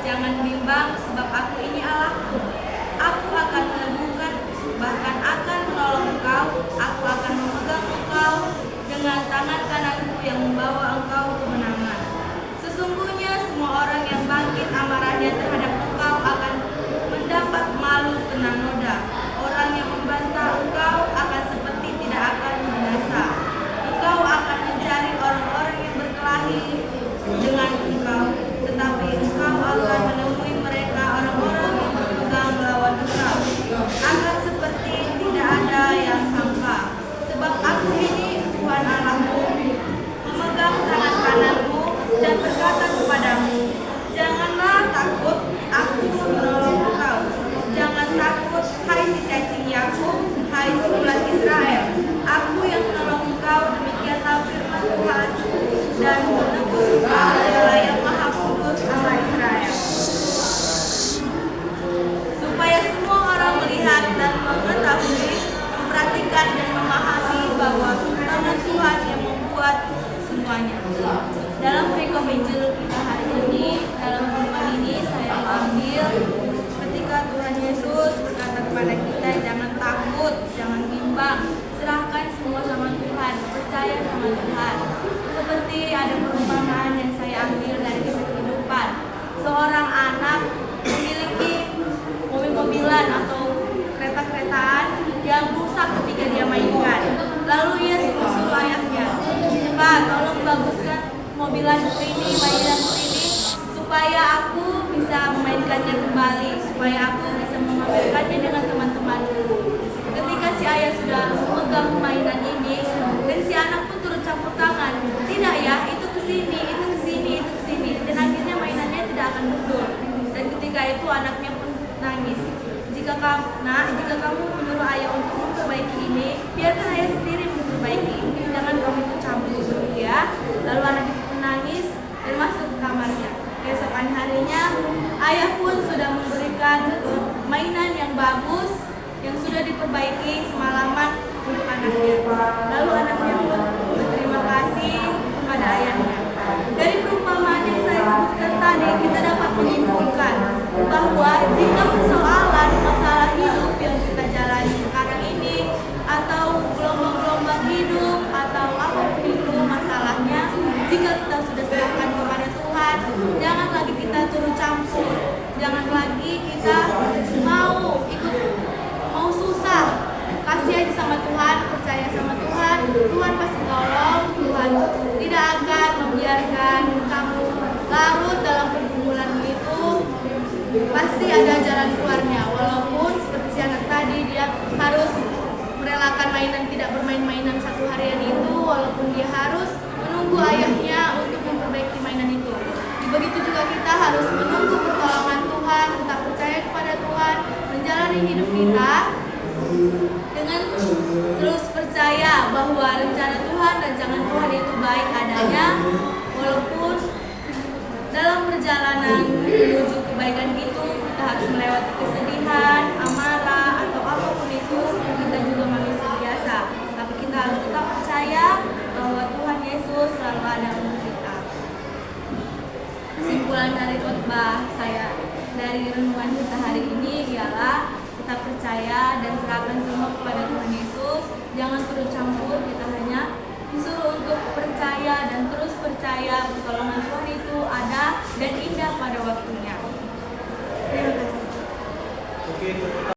Jangan bimbang, sebab aku ini Allahku. Aku akan meneguhkan, bahkan akan menolong engkau. Aku akan memegang engkau dengan tangan kananku yang membawa engkau kemenangan. Sesungguhnya semua orang yang bangkit amarahnya terhadap engkau akan mendapat malu kena noda. Orang yang membantah engkau akan seperti tidak akan binasa. Engkau akan mencari orang-orang yang berkelahi dengan engkau, tetapi engkau akan menemui mereka, orang-orang yang berpegang melawan engkau akan seperti tidak ada yang hampa. Sebab aku ini Tuhan Allahmu, memegang tangan kananmu dan berkata kepadamu, janganlah takut, aku menolong engkau. Jangan takut, hai si cacing Yakub, hai si ulat Israel. Aku yang menolong engkau, demikianlah firman Tuhan, dan menebus engkau adalah yang Maha Kudus Allah Israel. Supaya semua orang melihat dan mengetahui, memperhatikan dan memahami bahwa tangan Tuhan yang membuat semuanya. Dalam perikop Injil kita hari ini, dalam firman ini saya ambil ketika Tuhan Yesus berkata kepada kita, jangan takut, jangan bimbang, serahkan semua sama Tuhan, percaya sama Tuhan. Seperti ada perumpamaan yang saya ambil dari kisah kehidupan. Seorang anak memiliki mobil-mobilan atau kereta-keretaan yang rusak ketika dia mainkan. Lalu ia suruh ayahnya, Pak, tolong baguskan mobilanku ini, mainanku ini, supaya aku bisa memainkannya kembali, supaya aku bisa memamerkannya dengan teman-temanku. Ketika si ayah sudah memegang mainan ini, dan si anak pun turut campur tangan, tidak ya, itu kesini, itu kesini, itu kesini, dan akhirnya mainannya tidak akan betul. Dan ketika itu anaknya pun nangis. Jika kamu menyuruh ayah untuk memperbaiki ini, biarkan ayah sendiri memperbaiki ini, jangan kamu ikut campur dulu ya. Lalu anak itu pun nangis dan masuk ke kamarnya. Keesokan harinya, ayah pun sudah memberikan mainan yang bagus yang sudah diperbaiki semalaman untuk anaknya. Lalu anaknya pun berterima kasih kepada ayahnya. Dari perumpamaan yang saya sebutkan tadi, kita dapat menyimpulkan bahwa jika persoalan masalah hidup yang kita jalani sekarang ini, atau gelombang-gelombang hidup, atau apapun itu masalahnya, jika kita sudah serahkan kepada Tuhan, jangan lagi kita turut campur, jangan lagi kita mau susah, kasih aja sama Tuhan, percaya sama Tuhan, Tuhan pasti tolong, Tuhan tidak akan membiarkan kamu larut dalam pergumulan itu, pasti ada jalan keluarnya. Walaupun seperti si anak tadi, dia harus merelakan mainan, tidak bermain mainan satu harian itu, walaupun dia harus menunggu ayahnya untuk memperbaiki mainan itu. Begitu juga kita harus menunggu pertolongan Tuhan, tetap percaya kepada Tuhan, menjalani hidup kita dengan terus percaya bahwa rencana Tuhan, rancangan Tuhan itu baik adanya, walaupun dalam perjalanan menuju kebaikan itu kita harus melewati kesedihan, amarah, atau apapun itu, kita juga manusia biasa. Tapi kita harus tetap percaya bahwa Tuhan Yesus selalu ada untuk kita. Kesimpulan dari khotbah saya dari renungan kita hari ini ialah kita percaya dan serahkan semua kepada Tuhan Yesus. Jangan turut campur, kita hanya disuruh untuk percaya dan terus percaya pertolongan Tuhan